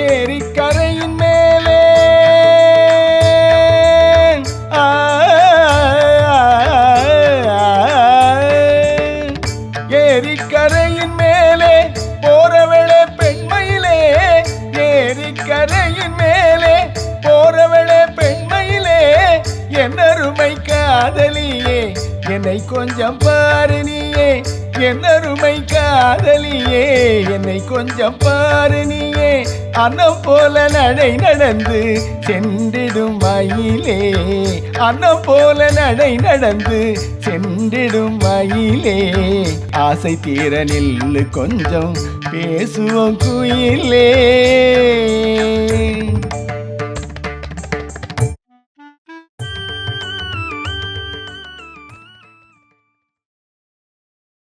ஏரிக்கரையின் மேலே ஏரிக்கரையின் மேலே போறவளே பெண்மையிலே, ஏரிக்கரையின் மேலே போறவளே பெண்மையிலே, என்னருமை காதலியே என்னை கொஞ்சம் பாரு நீயே, என்னருமை காதலியே என்னை கொஞ்சம் பாரு நீயே, அன்னம் போல நடை நடந்து சென்றிடும் மயிலே, அன்னம் போல நடை நடந்து சென்றிடும் மயிலே, ஆசை தீர நில்லு கொஞ்சம் பேசுவோம் குயிலே.